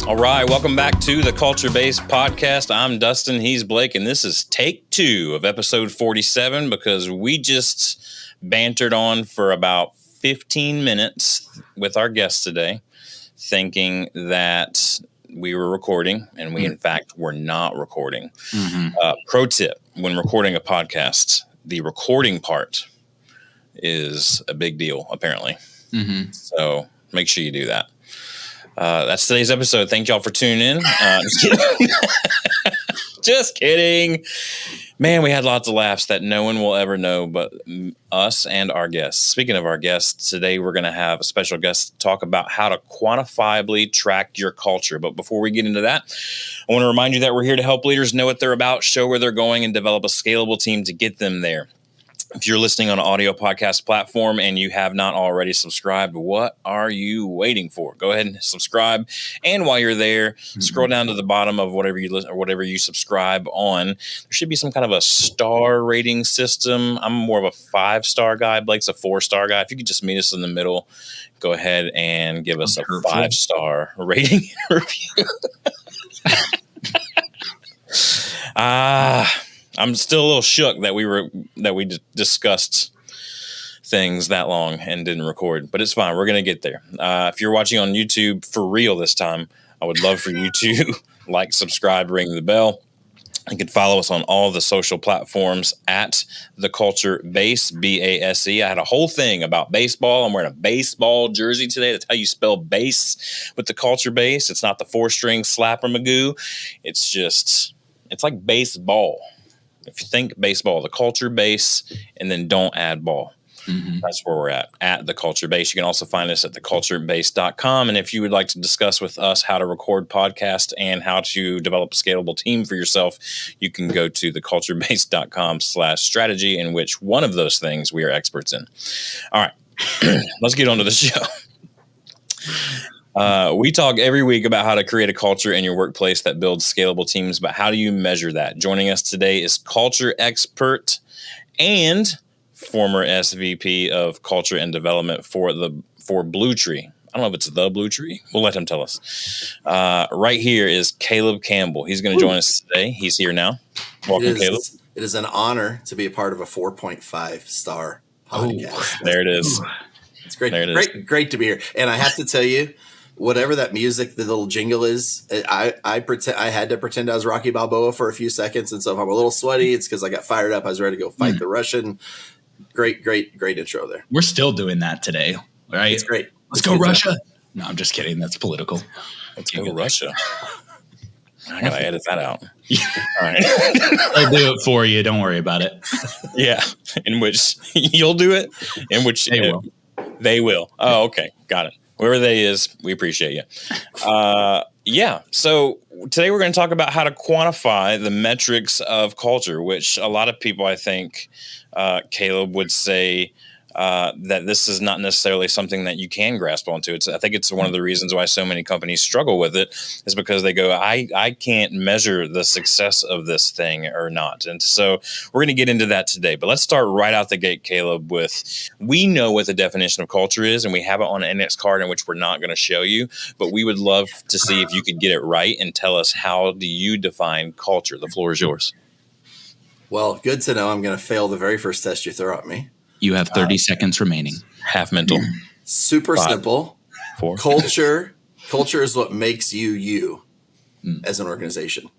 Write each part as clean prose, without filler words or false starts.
All right, welcome back to the Culture Based Podcast. I'm Dustin, he's Blake, and this is take 2 of episode 47 because we just bantered on for about 15 minutes with our guest today, thinking that we were recording, and we in fact were not recording. Pro tip, when recording a podcast, the recording part is a big deal, apparently. So make sure you do that. That's today's episode. Thank y'all for tuning in. Just kidding. Man, we had lots of laughs that no one will ever know but us and our guests. Speaking of our guests, today we're going to have a special guest talk about how to quantifiably track your culture. But before we get into that, I want to remind you that we're here to help leaders know what they're about, show where they're going, and develop a scalable team to get them there. If you're listening on an audio podcast platform and you have not already subscribed, what are you waiting for? Go ahead and subscribe. And while you're there, scroll down to the bottom of whatever you listen or whatever you subscribe on. There should be some kind of a star rating system. I'm more of a 5-star guy. Blake's a 4-star guy. If you could just meet us in the middle, go ahead and give us a 5-star rating review. I'm still a little shook that we discussed things that long and didn't record, but it's fine. We're going to get there. If you're watching on YouTube for real this time, I would love for you to like, subscribe, ring the bell. You can follow us on all the social platforms at The Culture Base, B-A-S-E. I had a whole thing about baseball. I'm wearing a baseball jersey today. That's how you spell base with The Culture Base. It's not the 4-string slapper magoo. It's like baseball. If you think baseball, the culture base, and then don't add ball. That's where we're at The Culture Base. You can also find us at theculturebase.com. And if you would like to discuss with us how to record podcasts and how to develop a scalable team for yourself, you can go to theculturebase.com/strategy, in which one of those things we are experts in. All right, let's get on to the show. We talk every week about how to create a culture in your workplace that builds scalable teams, but how do you measure that? Joining us today is culture expert and former SVP of culture and development for BlueTree. I don't know if it's the BlueTree. We'll let him tell us. Right here is Caleb Campbell. He's going to join us today. He's here now. Welcome, Caleb. It is an honor to be a part of a 4.5-star podcast. There it is. It's great. Great to be here. And I have to tell you, whatever that music, the little jingle is, I had to pretend I was Rocky Balboa for a few seconds. And so if I'm a little sweaty, it's because I got fired up. I was ready to go fight the Russian. Great intro there. We're still doing that today, right? It's great. Let's go Russia. No, I'm just kidding. That's political. Let's go Russia. I gotta edit that out. All right. I'll do it for you. Don't worry about it. Yeah. In which you'll do it. In which they will. They will. Oh, okay. Got it. Whoever they is, we appreciate you. Yeah. So today we're going to talk about how to quantify the metrics of culture, which a lot of people, I think, Caleb would say that this is not necessarily something that you can grasp onto. I think it's one of the reasons why so many companies struggle with it is because they go, I can't measure the success of this thing or not. And so we're going to get into that today. But let's start right out the gate, Caleb, with we know what the definition of culture is, and we have it on an index card in which we're not going to show you. But we would love to see if you could get it right and tell us, how do you define culture? The floor is yours. Well, good to know. I'm going to fail the very first test you throw at me. You have 30 seconds remaining. Half mental. Super 5, simple. 4. Culture is what makes you as an organization.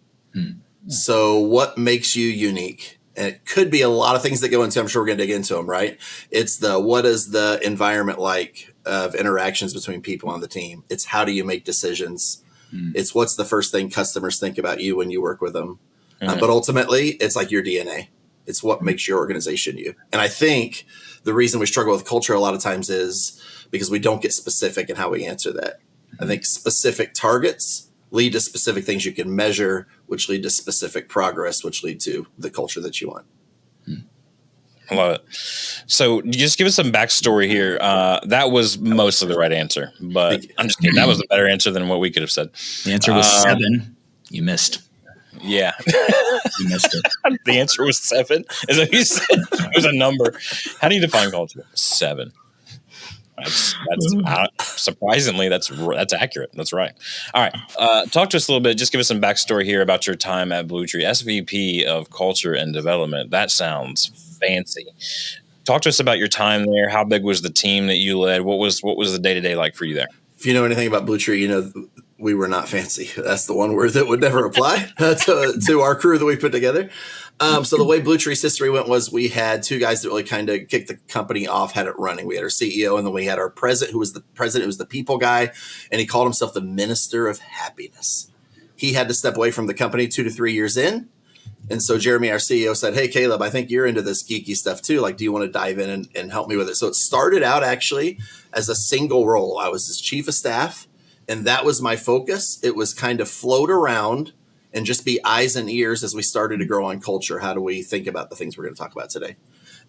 So what makes you unique? And it could be a lot of things that go into, I'm sure we're going to dig into them, right? It's what is the environment like of interactions between people on the team? It's how do you make decisions? It's what's the first thing customers think about you when you work with them? But ultimately, it's like your DNA. It's what makes your organization you. And I think the reason we struggle with culture a lot of times is because we don't get specific in how we answer that. I think specific targets lead to specific things you can measure, which lead to specific progress, which lead to the culture that you want. I love it. So just give us some backstory here. That was mostly the right answer, but I'm just kidding. That was a better answer than what we could have said. The answer was 7. You missed. Yeah. You missed it. The answer was 7. Is that what you said? It was a number. How do you define culture? 7. Surprisingly, that's accurate. That's right. All right. Talk to us a little bit. Just give us some backstory here about your time at BlueTree, SVP of Culture and Development. That sounds fancy. Talk to us about your time there. How big was the team that you led? What was the day-to-day like for you there? If you know anything about BlueTree, you know we were not fancy. That's the one word that would never apply to our crew that we put together. So the way BlueTree's history went was we had two guys that really kind of kicked the company off, had it running. We had our CEO, and then we had our president, who was the people guy, and he called himself the Minister of Happiness. He had to step away from the company 2 to 3 years in. And so Jeremy, our CEO, said, hey, Caleb, I think you're into this geeky stuff too. Like, do you want to dive in and help me with it? So it started out actually as a single role. I was his chief of staff, and that was my focus. It was kind of float around and just be eyes and ears as we started to grow on culture. How do we think about the things we're going to talk about today?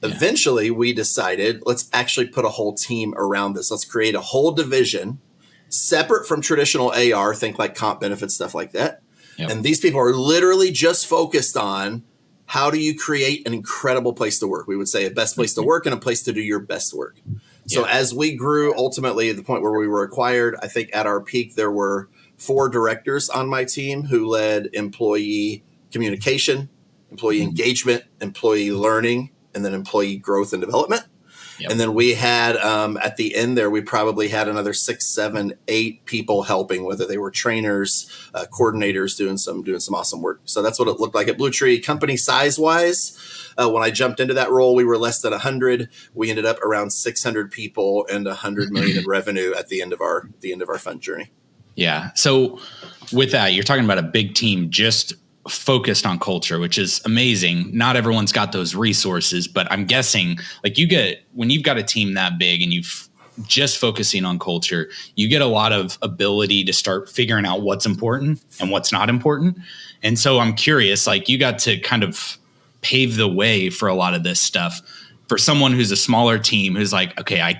Yeah. Eventually, we decided, let's actually put a whole team around this. Let's create a whole division separate from traditional AR, think like comp benefits, stuff like that. Yep. And these people are literally just focused on how do you create an incredible place to work? We would say a best place to work and a place to do your best work. So as we grew, ultimately at the point where we were acquired, I think at our peak, there were 4 directors on my team who led employee communication, employee engagement, employee learning, and then employee growth and development. Yep. And then we had, at the end there, we probably had another 6, 7, 8 people helping, whether they were trainers, coordinators, doing some awesome work. So that's what it looked like at BlueTree. Company size wise, when I jumped into that role, we were less than 100. We ended up around 600 people and 100 million in revenue at the end of our fun journey. Yeah. So with that, you're talking about a big team just focused on culture, which is amazing. Not everyone's got those resources, but I'm guessing like when you've got a team that big and you've just focusing on culture, you get a lot of ability to start figuring out what's important and what's not important. And so I'm curious, like you got to kind of pave the way for a lot of this stuff for someone who's a smaller team who's like, okay,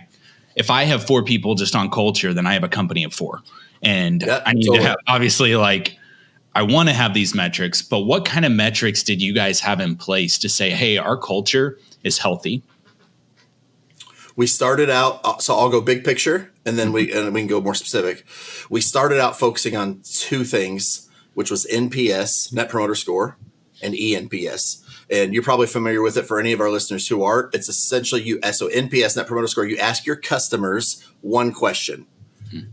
if I have 4 people just on culture, then I have a company of 4. And I need to have, obviously, like, I want to have these metrics, but what kind of metrics did you guys have in place to say, hey, our culture is healthy? We started out, so I'll go big picture and then we can go more specific. We started out focusing on 2 things, which was NPS, Net Promoter Score, and ENPS. And you're probably familiar with it. For any of our listeners who aren't, it's essentially so NPS, Net Promoter Score, you ask your customers one question.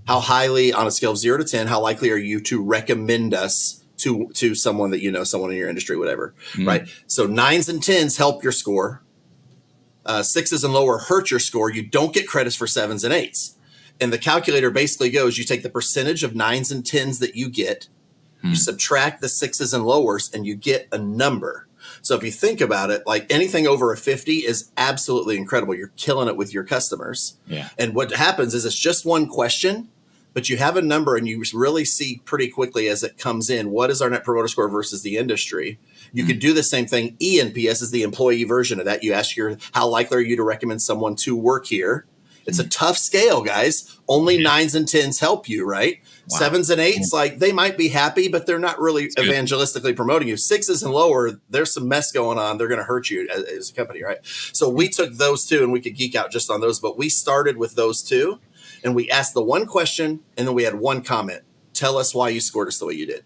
How highly, on a scale of 0 to 10, how likely are you to recommend us to someone that you know, someone in your industry, whatever, right? So 9s and 10s help your score. 6s and lower hurt your score. You don't get credits for 7s and 8s. And the calculator basically goes, you take the percentage of 9s and 10s that you get, you subtract the 6s and lowers, and you get a number. So if you think about it, like anything over a 50 is absolutely incredible. You're killing it with your customers. Yeah. And what happens is it's just one question, but you have a number and you really see pretty quickly as it comes in, what is our Net Promoter Score versus the industry? You could do the same thing. ENPS is the employee version of that. You ask how likely are you to recommend someone to work here? It's a tough scale, guys. Only 9s and 10s help you, right? Wow. 7s and 8s, like they might be happy, but they're not really evangelistically promoting you. 6s and lower, there's some mess going on. They're going to hurt you as a company, right? So we took those 2 and we could geek out just on those, but we started with those 2 and we asked the one question and then we had one comment. Tell us why you scored us the way you did.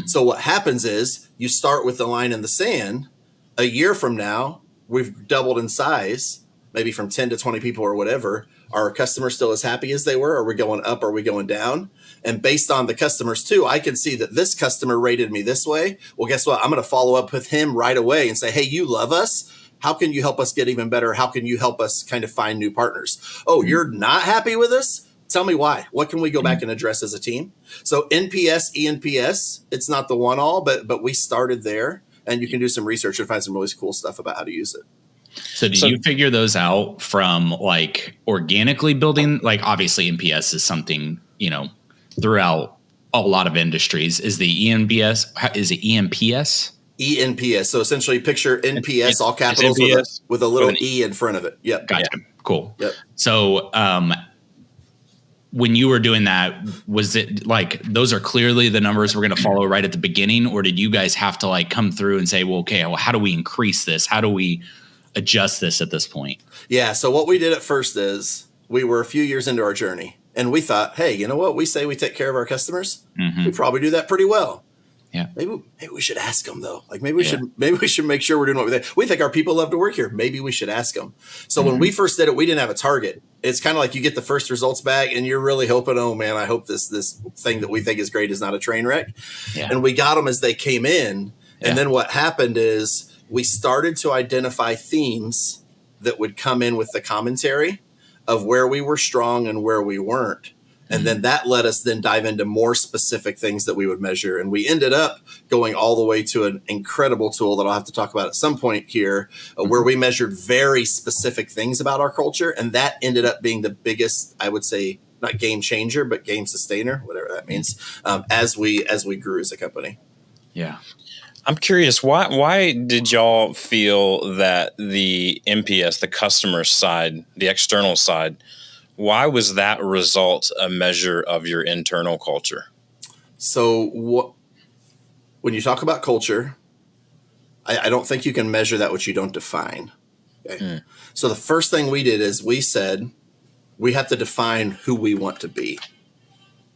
So what happens is you start with the line in the sand. A year from now, we've doubled in size, maybe from 10 to 20 people or whatever. Are our customers still as happy as they were? Are we going up? Are we going down? And based on the customers too, I can see that this customer rated me this way. Well, guess what? I'm going to follow up with him right away and say, hey, you love us. How can you help us get even better? How can you help us kind of find new partners? Oh, you're not happy with us? Tell me why. What can we go back and address as a team? So NPS, ENPS, it's not the one all, but we started there, and you can do some research and find some really cool stuff about how to use it. So did you figure those out from like organically building? Like obviously NPS is something, throughout a lot of industries. Is the ENPS, is it ENPS? ENPS. So essentially picture NPS, all capitals with a little E in front of it. Yep. Gotcha. Yeah. Cool. Yep. So when you were doing that, was it like those are clearly the numbers we're going to follow right at the beginning? Or did you guys have to like come through and say, well, okay, how do we increase this? How do we adjust this at this point? Yeah. So what we did at first is we were a few years into our journey and we thought, hey, you know what? We say we take care of our customers. We probably do that pretty well. Yeah. Maybe we should ask them though. Like maybe we should make sure we're doing what we think. We think our people love to work here. Maybe we should ask them. So when we first did it, we didn't have a target. It's kind of like you get the first results back and you're really hoping, oh man, I hope this thing that we think is great is not a train wreck. Yeah. And we got them as they came in. Yeah. And then what happened is we started to identify themes that would come in with the commentary of where we were strong and where we weren't. And then that let us then dive into more specific things that we would measure. And we ended up going all the way to an incredible tool that I'll have to talk about at some point here, where we measured very specific things about our culture. And that ended up being the biggest, I would say, not game changer, but game sustainer, whatever that means, as we grew as a company. Yeah. I'm curious, why did y'all feel that the NPS, the customer side, the external side, why was that result a measure of your internal culture? So when you talk about culture, I don't think you can measure that which you don't define. Okay? So the first thing we did is we said we have to define who we want to be.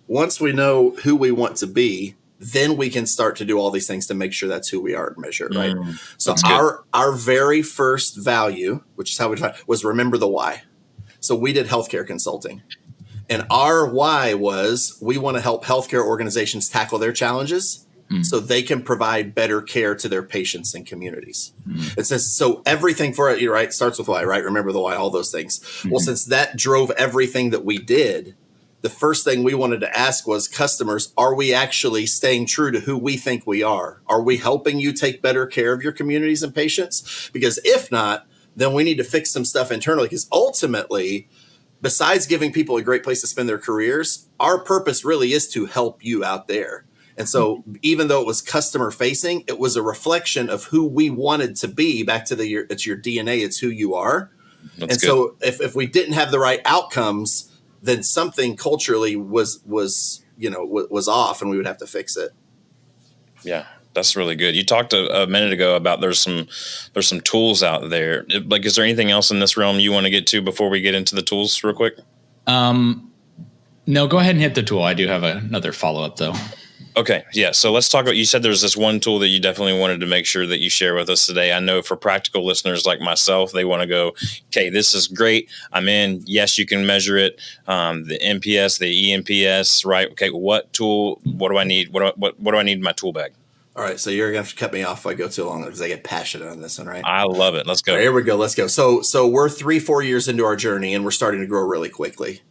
Once we know who we want to be, then we can start to do all these things to make sure that's who we are and measure, right? So our very first value, which is how we define, was remember the why. So we did healthcare consulting. And our why was we want to help healthcare organizations tackle their challenges so they can provide better care to their patients and communities. It says, so everything for it, right, starts with why, right? Remember the why, all those things. Well, since that drove everything that we did, the first thing we wanted to ask was customers, are we actually staying true to who we think we are? Are we helping you take better care of your communities and patients? Because if not, then we need to fix some stuff internally, because ultimately, besides giving people a great place to spend their careers, our purpose really is to help you out there. And so even though it was customer facing, it was a reflection of who we wanted to be. Back to it's your DNA, it's who you are. That's good. So if we didn't have the right outcomes, then something culturally was off and we would have to fix it. Yeah. That's really good. You talked a minute ago about there's some tools out there. Like, is there anything else in this realm you want to get to before we get into the tools real quick? No, go ahead and hit the tool. I do have another follow-up though. Okay. Yeah. So let's talk about, you said there's this one tool that you definitely wanted to make sure that you share with us today. I know for practical listeners like myself, they want to go, okay, this is great. I'm in. Yes, you can measure it. The NPS, the ENPS, right? Okay. What tool, what do I need? What do I need in my tool bag? All right, so you're going to have to cut me off if I go too long because I get passionate on this one, right? I love it. Let's go. Right, here we go. Let's go. So we're 3-4 years into our journey and we're starting to grow really quickly.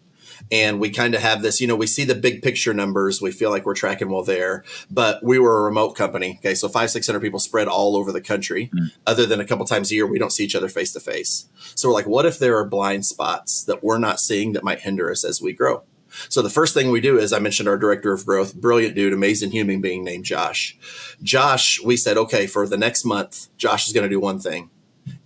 And we kind of have this, we see the big picture numbers. We feel like we're tracking well there, but we were a remote company. Okay, so 500-600 people spread all over the country. Other than a couple times a year, we don't see each other face to face. So we're like, what if there are blind spots that we're not seeing that might hinder us as we grow? So the first thing we do is, I mentioned our director of growth, brilliant dude, amazing human being named Josh. Josh, we said, okay, for the next month, Josh is going to do one thing.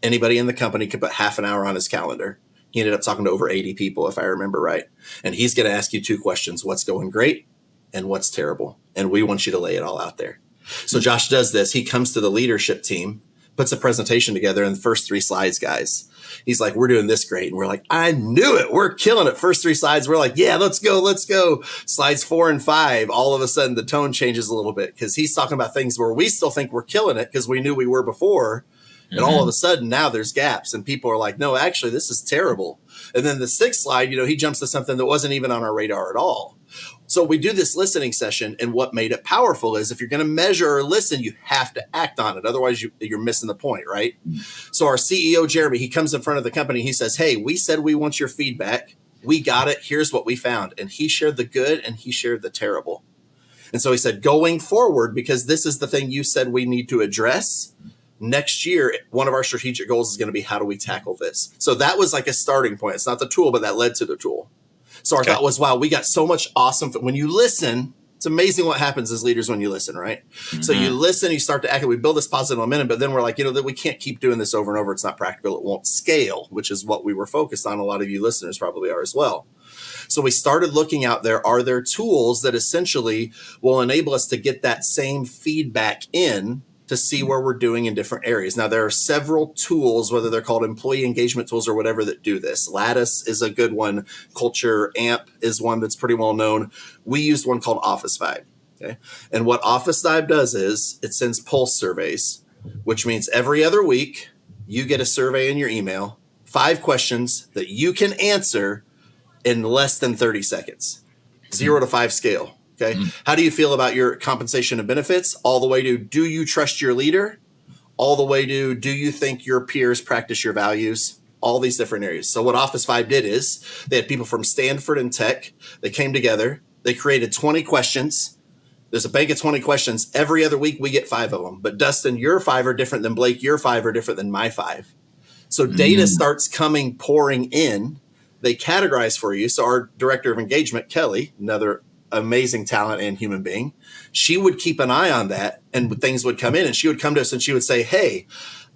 Anybody in the company can put half an hour on his calendar. He ended up talking to over 80 people, if I remember right. And he's going to ask you 2 questions: what's going great and what's terrible? And we want you to lay it all out there. So Josh does this. He comes to the leadership team, puts a presentation together in the first 3 slides, guys. He's like, we're doing this great. And we're like, I knew it. We're killing it. First 3 slides. We're like, yeah, let's go. Let's go. Slides 4 and 5. All of a sudden the tone changes a little bit because he's talking about things where we still think we're killing it because we knew we were before. And all of a sudden now there's gaps and people are like, no, actually this is terrible. And then the 6th slide, he jumps to something that wasn't even on our radar at all. So we do this listening session, and what made it powerful is if you're going to measure or listen, you have to act on it. Otherwise, you're missing the point, right? So our CEO, Jeremy, he comes in front of the company. He says, hey, we said we want your feedback. We got it. Here's what we found. And he shared the good and he shared the terrible. And so he said, going forward, because this is the thing you said we need to address, next year, one of our strategic goals is going to be, how do we tackle this? So that was like a starting point. It's not the tool, but that led to the tool. So our thought was, wow, we got so much awesome. When you listen, it's amazing what happens as leaders when you listen, right? So you listen, you start to act, we build this positive momentum, but then we're like, that we can't keep doing this over and over. It's not practical. It won't scale, which is what we were focused on. A lot of you listeners probably are as well. So we started looking out there. Are there tools that essentially will enable us to get that same feedback in to see where we're doing in different areas. Now, there are several tools, whether they're called employee engagement tools or whatever, that do this. Lattice is a good one. Culture Amp is one that's pretty well known. We used one called Office Vibe. Okay. And what Office Vibe does is it sends pulse surveys, which means every other week you get a survey in your email, 5 questions that you can answer in less than 30 seconds, 0 to 5 scale. Okay. How do you feel about your compensation and benefits? All the way to, do you trust your leader? All the way to, do you think your peers practice your values? All these different areas. So what Office Vibe did is they had people from Stanford and Tech. They came together. They created 20 questions. There's a bank of 20 questions. Every other week we get 5 of them. But Dustin, your 5 are different than Blake. Your 5 are different than my 5. So data starts pouring in. They categorize for you. So our director of engagement, Kelly, another amazing talent and human being, she would keep an eye on that, and things would come in, and she would come to us and she would say, hey,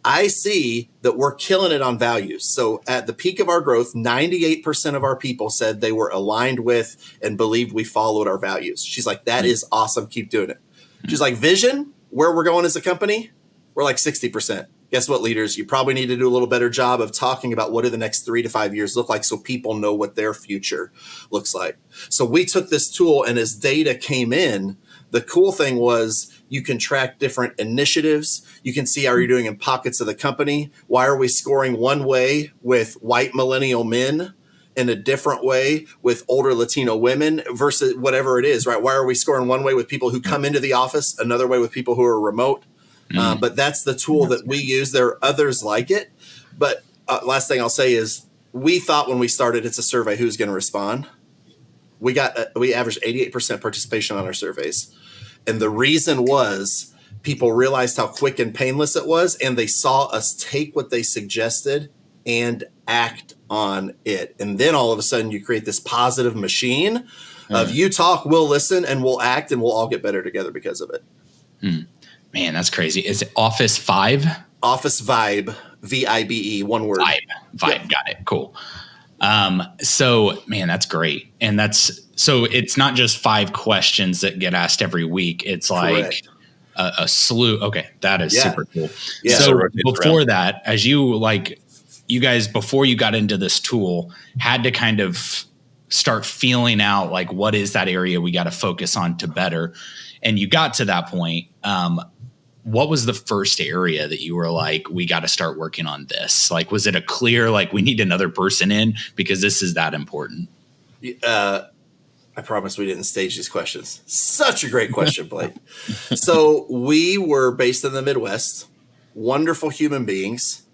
I see that we're killing it on values. So at the peak of our growth, 98% of our people said they were aligned with and believed we followed our values. She's like, that is awesome. Keep doing it. She's like, vision, where we're going as a company, we're like 60%. Guess what, leaders? You probably need to do a little better job of talking about what do the next 3 to 5 years look like so people know what their future looks like. So we took this tool, and as data came in, the cool thing was you can track different initiatives. You can see how you're doing in pockets of the company. Why are we scoring one way with white millennial men, in a different way with older Latino women versus whatever it is, right? Why are we scoring one way with people who come into the office, another way with people who are remote? But that's the tool that we use. There are others like it. But last thing I'll say is, we thought when we started, it's a survey, who's going to respond? We averaged 88% participation on our surveys. And the reason was people realized how quick and painless it was, and they saw us take what they suggested and act on it. And then all of a sudden you create this positive machine of you talk, we'll listen, and we'll act, and we'll all get better together because of it. Man, that's crazy. Is it Office 5? Office Vibe, VIBE, one word. Vibe. Yep. Got it. Cool. So man, that's great. And so it's not just 5 questions that get asked every week. It's like a slew. Okay. That is super cool. Yeah. So before that, as you guys, before you got into this tool, had to kind of start feeling out like, what is that area we got to focus on to better? And you got to that point. What was the first area that you were like, we got to start working on this? Like, was it a clear, like, we need another person in because this is that important? I promise we didn't stage these questions. Such a great question, Blake. So we were based in the Midwest, wonderful human beings,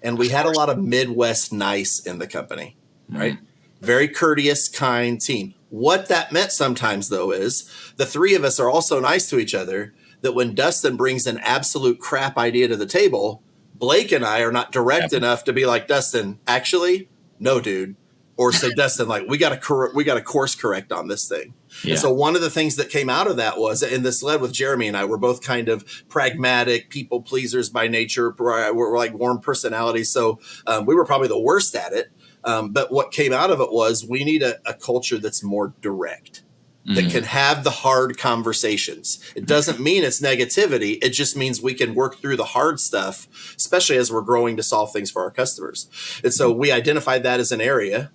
and we had a lot of Midwest nice in the company, right? Very courteous, kind team. What that meant sometimes, though, is the 3 of us are also nice to each other, that when Dustin brings an absolute crap idea to the table, Blake and I are not direct enough to be like, Dustin, actually, no, dude. Or say, Dustin, like, we got to course correct on this thing. Yeah. And so one of the things that came out of that was, and this led with Jeremy and I, we're both kind of pragmatic people pleasers by nature. We're like warm personalities. So we were probably the worst at it. But what came out of it was, we need a culture that's more direct, that can have the hard conversations. It doesn't mean it's negativity. It just means we can work through the hard stuff, especially as we're growing to solve things for our customers. And so we identified that as an area.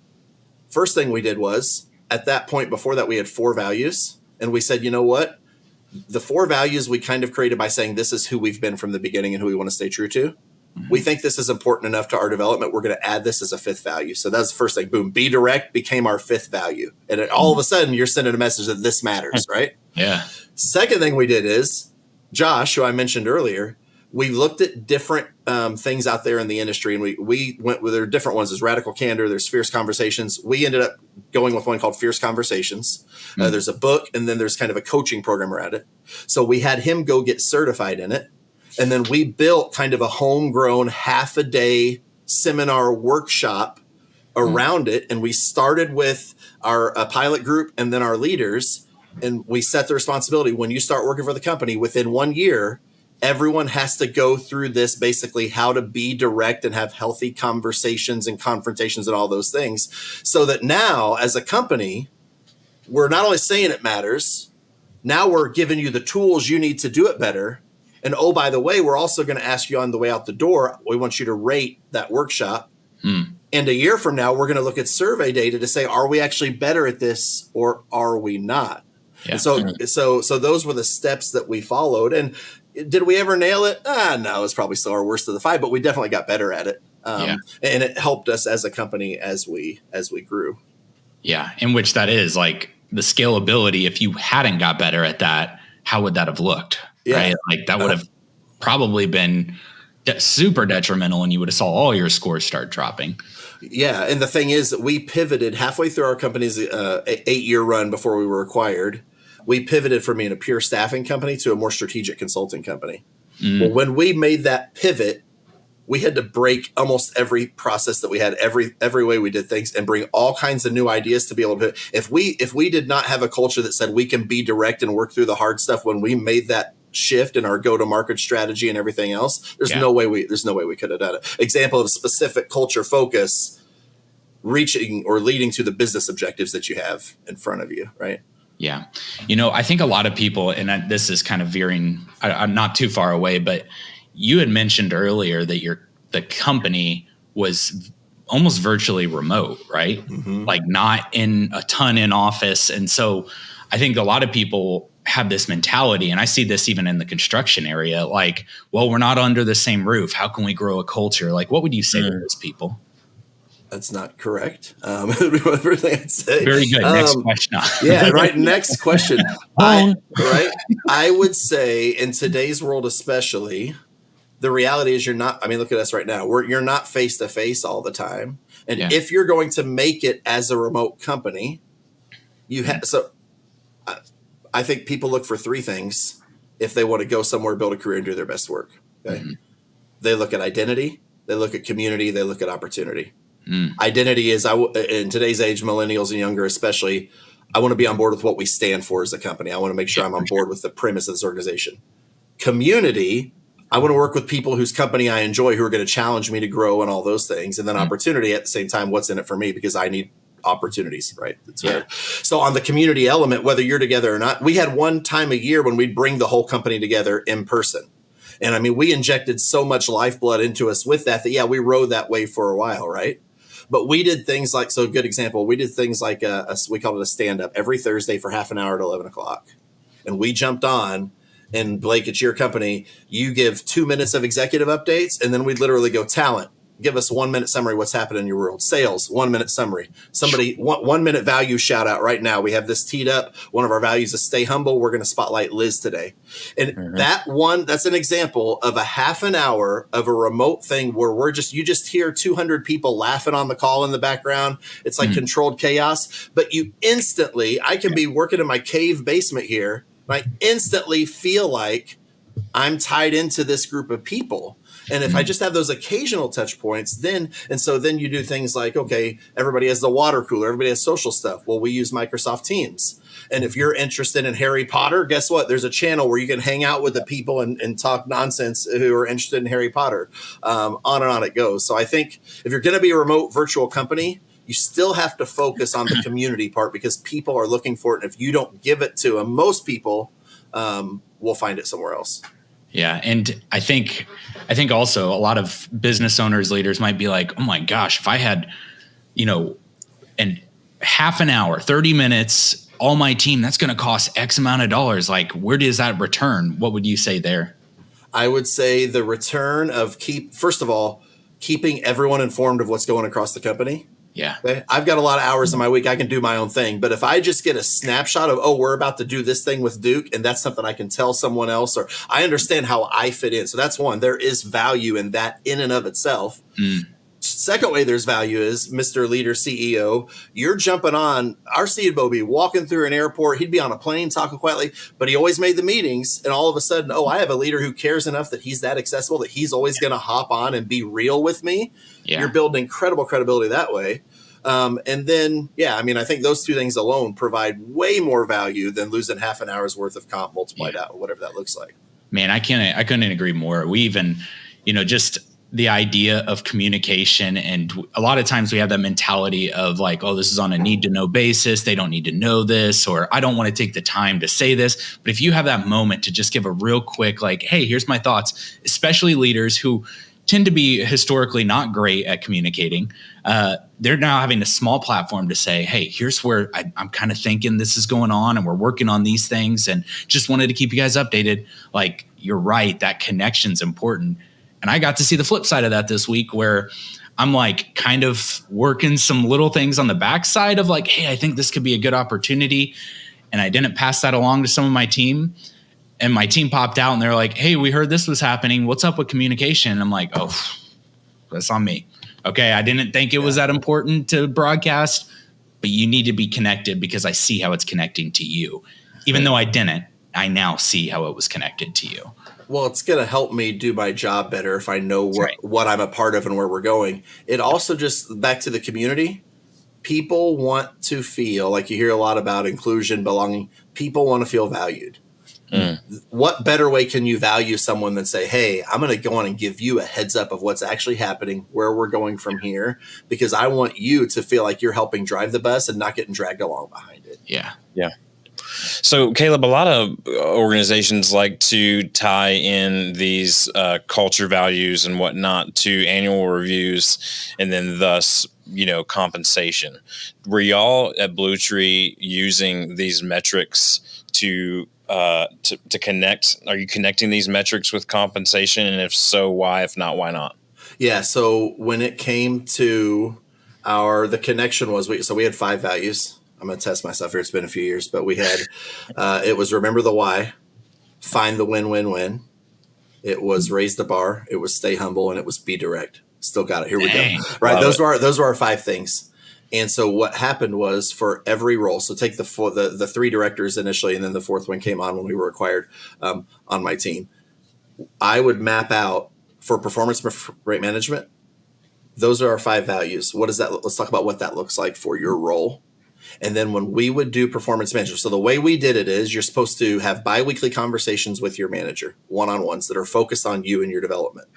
First thing we did was, at that point before that, we had 4 values. And we said, you know what? The 4 values we kind of created by saying, this is who we've been from the beginning and who we want to stay true to. We think this is important enough to our development. We're going to add this as a 5th value. So that's the first thing. Boom. Be direct became our 5th value. And all of a sudden you're sending a message that this matters, right? Yeah. Second thing we did is, Josh, who I mentioned earlier, we looked at different things out there in the industry, and we went with, there are different ones. There's Radical Candor, there's Fierce Conversations. We ended up going with one called Fierce Conversations. There's a book, and then there's kind of a coaching program around it. So we had him go get certified in it. And then we built kind of a homegrown half-a-day seminar workshop around it. And we started with our pilot group and then our leaders. And we set the responsibility, when you start working for the company, within 1 year, everyone has to go through this, basically how to be direct and have healthy conversations and confrontations and all those things. So that now, as a company, we're not only saying it matters, now we're giving you the tools you need to do it better. And oh, by the way, we're also going to ask you on the way out the door, we want you to rate that workshop. And a year from now, we're going to look at survey data to say, are we actually better at this or are we not? Yeah. And so those were the steps that we followed. And did we ever nail it? No, it's probably still our worst of the five, but we definitely got better at it. And it helped us as a company as we grew. Yeah. In which that is like the scalability. If you hadn't got better at that, how would that have looked? Yeah. Right. Like that would have probably been super detrimental, and you would have saw all your scores start dropping. Yeah. And the thing is that we pivoted halfway through our company's 8-year run before we were acquired. We pivoted from being a pure staffing company to a more strategic consulting company. Well, when we made that pivot, we had to break almost every process that we had, every way we did things, and bring all kinds of new ideas to be able to. If we did not have a culture that said we can be direct and work through the hard stuff, when we made that shift in our go-to-market strategy and everything else, there's no way we could have done it. Example of specific culture focus reaching or leading to the business objectives that you have in front of you, right? Yeah. I think a lot of people, and this is kind of veering, I'm not too far away, but you had mentioned earlier that the company was almost virtually remote, right? Mm-hmm. Like not in a ton in office. And so I think a lot of people have this mentality, and I see this even in the construction area, like, well, we're not under the same roof. How can we grow a culture? Like, what would you say to those people? That's not correct. First thing I'd say. Very good. Next question. Yeah, right. Next question. I would say in today's world, especially, the reality is look at us right now. You're not face to face all the time. And if you're going to make it as a remote company, you have, so I think people look for three things if they want to go somewhere, build a career, and do their best work. Okay. Mm-hmm. They look at identity, they look at community, they look at opportunity. Identity is, in today's age, millennials and younger especially, I want to be on board with what we stand for as a company. I want to make sure I'm on board with the premise of this organization. Community, I want to work with people whose company I enjoy, who are going to challenge me to grow and all those things. And then opportunity at the same time, what's in it for me, because I need opportunities, right? That's right. So on the community element, whether you're together or not, we had one time a year when we'd bring the whole company together in person. And we injected so much lifeblood into us with that we rode that wave for a while, right? But we did things like, so a good example, we did things like we called it a stand-up every Thursday for half an hour at 11 o'clock. And we jumped on, and Blake, it's your company, you give 2 minutes of executive updates, and then we'd literally go, talent, give us 1 minute summary, what's happening in your world. Sales, 1 minute summary. Somebody, 1 minute value shout out right now. We have this teed up. One of our values is stay humble. We're going to spotlight Liz today. And that's an example of a half an hour of a remote thing where you just hear 200 people laughing on the call in the background. It's like controlled chaos, but I can be working in my cave basement here. And I instantly feel like I'm tied into this group of people. And if I just have those occasional touch points, then you do things like, okay, everybody has the water cooler, everybody has social stuff. Well, we use Microsoft Teams. And if you're interested in Harry Potter, guess what? There's a channel where you can hang out with the people and talk nonsense who are interested in Harry Potter. On and on it goes. So I think if you're going to be a remote virtual company, you still have to focus on the community part, because people are looking for it. And if you don't give it to them, most people will find it somewhere else. Yeah. And I think also a lot of business owners, leaders might be like, oh my gosh, if I had, and half an hour, 30 minutes, all my team, that's going to cost X amount of dollars. Like, where does that return? What would you say there? I would say the return of first of all, keeping everyone informed of what's going across the company. Yeah. Okay? I've got a lot of hours in my week. I can do my own thing. But if I just get a snapshot of, we're about to do this thing with Duke, and that's something I can tell someone else, or I understand how I fit in. So that's one. There is value in that in and of itself. Second way there's value is Mr. Leader CEO. You're jumping on our CFO, be walking through an airport. He'd be on a plane talking quietly, but he always made the meetings. And all of a sudden, I have a leader who cares enough that he's that accessible that he's always going to hop on and be real with me. Yeah. You're building incredible credibility that way. And then, I think those two things alone provide way more value than losing half an hour's worth of comp multiplied out, whatever that looks like. Man, I couldn't agree more. We even, just the idea of communication. And a lot of times we have that mentality of like, oh, this is on a need to know basis. They don't need to know this, or I don't want to take the time to say this. But if you have that moment to just give a real quick, like, hey, here's my thoughts, especially leaders who tend to be historically not great at communicating. They're now having a small platform to say, hey, here's where I'm kind of thinking this is going on, and we're working on these things, and just wanted to keep you guys updated. Like, you're right, that connection's important. And I got to see the flip side of that this week, where I'm like kind of working some little things on the backside of like, hey, I think this could be a good opportunity. And I didn't pass that along to some of my team. And my team popped out and they're like, hey, we heard this was happening. What's up with communication? And I'm like, oh, that's on me. Okay, I didn't think it was that important to broadcast, but you need to be connected because I see how it's connecting to you. Even though I didn't, I now see how it was connected to you. Well, it's going to help me do my job better if I know what I'm a part of and where we're going. It also just, back to the community, people want to feel, like you hear a lot about inclusion, belonging. People want to feel valued. What better way can you value someone than say, hey, I'm going to go on and give you a heads up of what's actually happening, where we're going from here, because I want you to feel like you're helping drive the bus and not getting dragged along behind it. Yeah. Yeah. So, Caleb, a lot of organizations like to tie in these culture values and whatnot to annual reviews, and then thus, compensation. Were y'all at BlueTree using these metrics to connect? Are you connecting these metrics with compensation? And if so, why? If not, why not? Yeah. So when it came to the connection was, we had 5 values. I'm going to test myself here. It's been a few years, but we had, it was remember the why, find the win-win-win. It was raise the bar. It was stay humble, and it was be direct. Still got it. Here we go. Right. Those were our 5 things. And so what happened was, for every role, so take the 3 directors initially, and then the 4th one came on when we were acquired on my team. I would map out for performance rate management. Those are our 5 values. What is that? Let's talk about what that looks like for your role. And then when we would do performance management, so the way we did it is you're supposed to have biweekly conversations with your manager, one-on-ones that are focused on you and your development.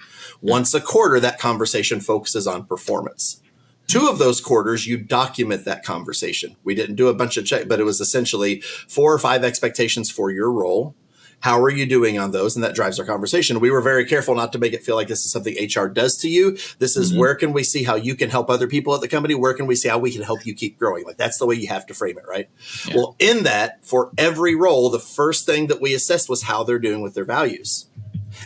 Once a quarter, that conversation focuses on performance. 2 of those quarters, you document that conversation. We didn't do a bunch of check, but it was essentially 4 or 5 expectations for your role. How are you doing on those? And that drives our conversation. We were very careful not to make it feel like this is something HR does to you. This is where can we see how you can help other people at the company? Where can we see how we can help you keep growing? Like, that's the way you have to frame it, right? Yeah. Well, in that, for every role, the first thing that we assessed was how they're doing with their values.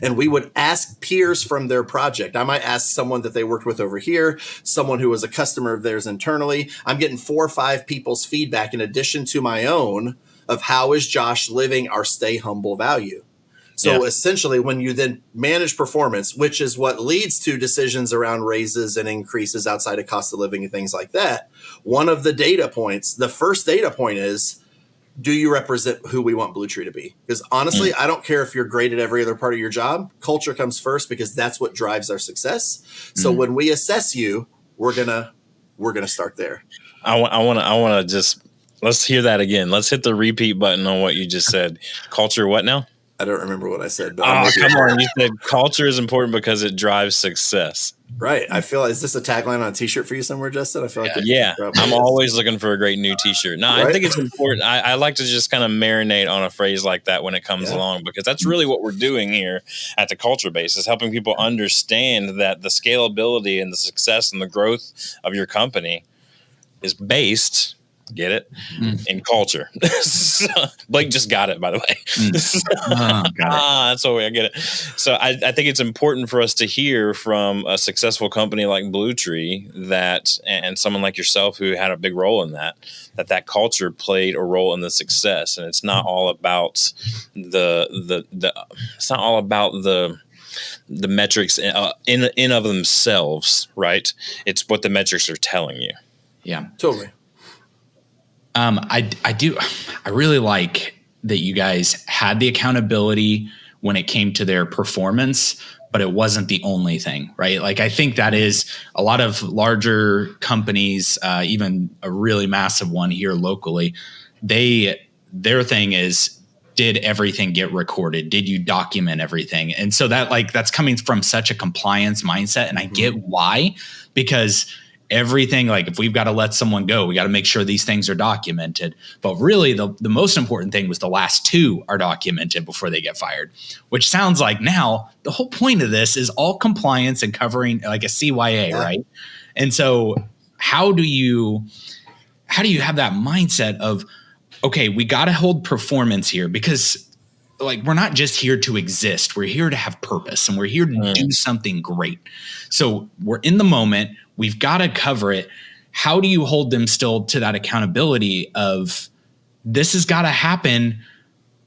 And we would ask peers from their project. I might ask someone that they worked with over here, someone who was a customer of theirs internally. I'm getting 4 or 5 people's feedback in addition to my own of how is Josh living our stay humble value. So essentially, when you then manage performance, which is what leads to decisions around raises and increases outside of cost of living and things like that, one of the data points, the first data point is, do you represent who we want BlueTree to be? Because honestly, I don't care if you're great at every other part of your job. Culture comes first because that's what drives our success. So when we assess you, we're gonna start there. I want to just, let's hear that again. Let's hit the repeat button on what you just said. Culture, what now? I don't remember what I said. But come on. You said culture is important because it drives success. Right. I feel like, is this a tagline on a t-shirt for you somewhere, Justin? I feel like I'm always looking for a great new t-shirt. No, right? I think it's important. I like to just kind of marinate on a phrase like that when it comes along, because that's really what we're doing here at the Culture Base, is helping people understand that the scalability and the success and the growth of your company is based, get it, in culture. So, Blake just got it, by the way. That's the way I get it. So I think it's important for us to hear from a successful company like BlueTree that, and someone like yourself who had a big role in that culture played a role in the success. And it's not all about it's not all about the metrics in of themselves, right? It's what the metrics are telling you. Yeah, totally. I really like that you guys had the accountability when it came to their performance, but it wasn't the only thing, right? Like, I think that is a lot of larger companies, even a really massive one here locally. Their thing is did everything get recorded? Did you document everything? And so that's coming from such a compliance mindset. And I get why, because everything, like if we've got to let someone go, we got to make sure these things are documented. But really the most important thing was the last two are documented before they get fired, which sounds like now the whole point of this is all compliance and covering like a CYA, right? And so how do you have that mindset of, okay, we got to hold performance here, because like we're not just here to exist. We're here to have purpose, and we're here to do something great. So we're in the moment. We've got to cover it. How do you hold them still to that accountability of this has got to happen,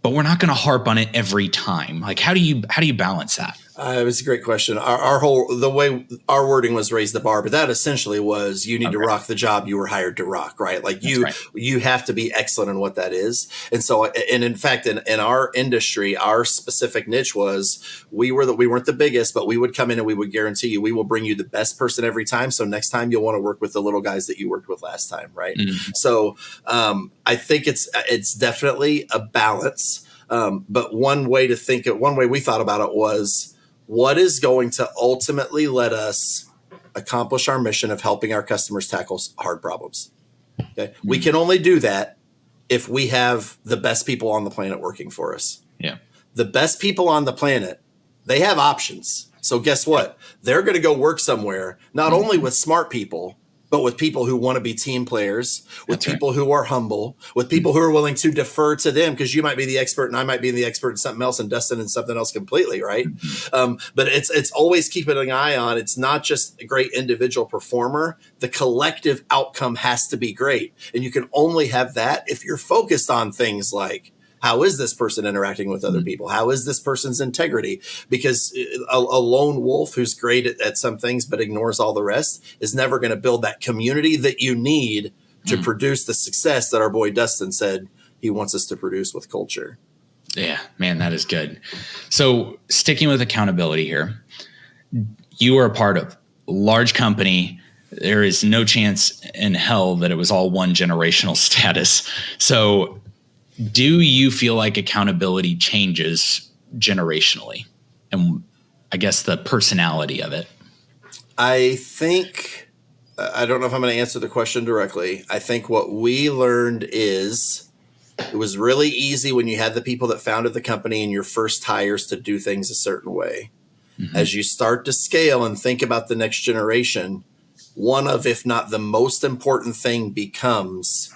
but we're not going to harp on it every time? Like, how do you balance that? It was a great question. The way our wording was raise the bar, but that essentially was you need to rock the job you were hired to rock, right? Like you have to be excellent in what that is. And so, and in fact, in our industry, our specific niche was we weren't the biggest, but we would come in and we would guarantee you, we will bring you the best person every time. So next time you'll want to work with the little guys that you worked with last time, right? So I think it's definitely a balance. But one way we thought about it was, what is going to ultimately let us accomplish our mission of helping our customers tackle hard problems? Okay. We can only do that if we have the best people on the planet working for us. Yeah. The best people on the planet, they have options. So guess what? They're going to go work somewhere, not only with smart people, but with people who want to be team players, with people who are humble, with people who are willing to defer to them, because you might be the expert and I might be the expert in something else and Dustin in something else completely, right? But it's always keeping an eye on, it's not just a great individual performer. The collective outcome has to be great. And you can only have that if you're focused on things like, how is this person interacting with other people? How is this person's integrity? Because a lone wolf who's great at some things but ignores all the rest is never going to build that community that you need to produce the success that our boy Dustin said he wants us to produce with culture. Yeah, man, that is good. So sticking with accountability here, you are a part of a large company. There is no chance in hell that it was all one generational status. So do you feel like accountability changes generationally? And I guess the personality of it. I think, I don't know if I'm going to answer the question directly. I think what we learned is it was really easy when you had the people that founded the company and your first hires to do things a certain way. As you start to scale and think about the next generation, one of, if not the most important thing becomes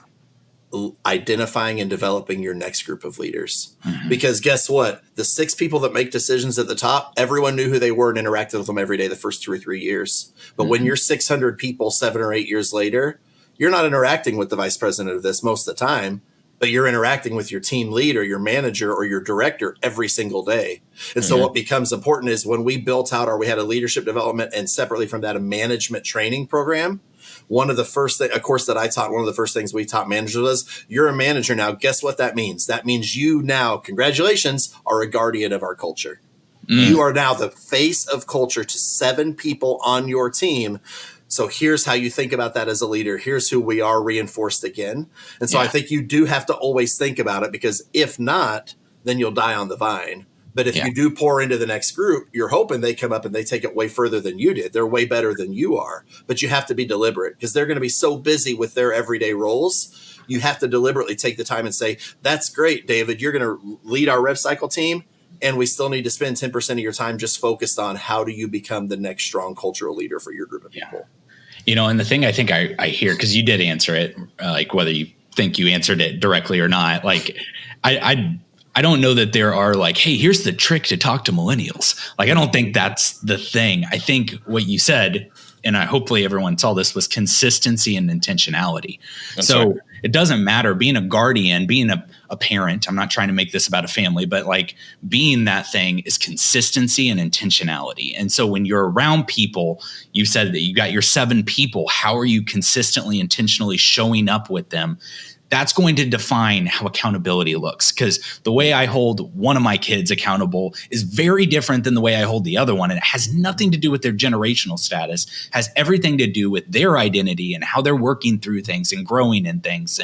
identifying and developing your next group of leaders. Because guess what? The 6 people that make decisions at the top, everyone knew who they were and interacted with them every day the first 2 or 3 years. But when you're 600 people 7 or 8 years later, you're not interacting with the vice president of this most of the time, but you're interacting with your team lead or your manager or your director every single day. And so what becomes important is when we built out we had a leadership development and separately from that, a management training program. One of the first things, a course that I taught, one of the first things we taught managers was, you're a manager now. Guess what that means? That means you now, congratulations, are a guardian of our culture. You are now the face of culture to 7 people on your team. So here's how you think about that as a leader. Here's who we are, reinforced again. And so I think you do have to always think about it, because if not, then you'll die on the vine. But if you do pour into the next group, you're hoping they come up and they take it way further than you did. They're way better than you are. But you have to be deliberate, because they're going to be so busy with their everyday roles. You have to deliberately take the time and say, that's great, David. You're going to lead our rev cycle team. And we still need to spend 10% of your time just focused on how do you become the next strong cultural leader for your group of people. You know, and the thing I think I hear, because you did answer it, like whether you think you answered it directly or not, like I don't know that there are like, hey, here's the trick to talk to millennials. Like, I don't think that's the thing. I think what you said, and hopefully everyone saw this, was consistency and intentionality. So it doesn't matter being a guardian, being a parent. I'm not trying to make this about a family, but like being that thing is consistency and intentionality. And so when you're around people, you said that you got your 7 people. How are you consistently, intentionally showing up with them? that's going to define how accountability looks. Because the way I hold one of my kids accountable is very different than the way I hold the other one. And it has nothing to do with their generational status, has everything to do with their identity and how they're working through things and growing in things.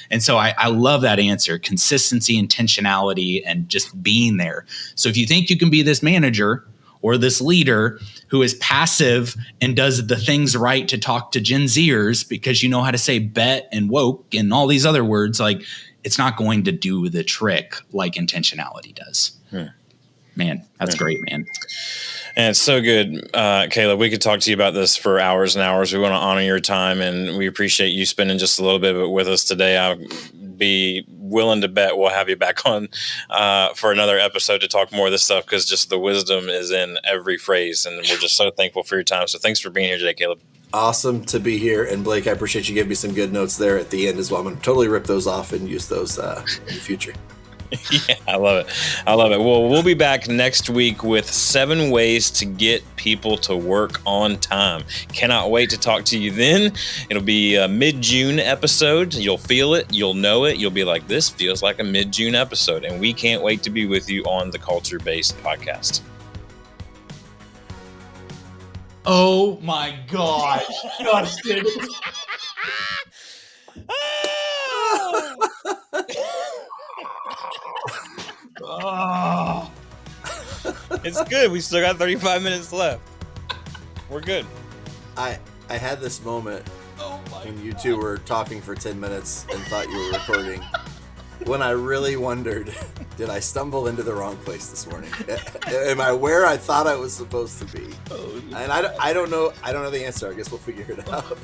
And so I love that answer: consistency, intentionality, and just being there. So if you think you can be this manager or this leader who is passive and does the things right to talk to Gen Zers because you know how to say bet and woke and all these other words, like, it's not going to do the trick like intentionality does. Man, that's great, man. And it's so good. Caleb, we could talk to you about this for hours and hours. We want to honor your time, and we appreciate you spending just a little bit of it with us today. I'll be willing to bet we'll have you back on for another episode to talk more of this stuff, because just the wisdom is in every phrase, and we're just so thankful for your time. So thanks for being here today, Caleb. Awesome to be here. And Blake, I appreciate you giving me some good notes there at the end as well. I'm going to totally rip those off and use those in the future. Yeah, I love it. I love it. Well, we'll be back next week with 7 ways to get people to work on time. Cannot wait to talk to you then. It'll be a mid-June episode. You'll feel it. You'll know it. You'll be like, this feels like a mid-June episode. And we can't wait to be with you on the Culture Based Podcast. Oh my gosh, Justin. Oh. It's good. We still got 35 minutes left. We're good. I had this moment when you two were talking for 10 minutes and thought you were recording, when I really wondered, did I stumble into the wrong place this morning? Am I where I thought I was supposed to be? And I don't know the answer. I guess we'll figure it out.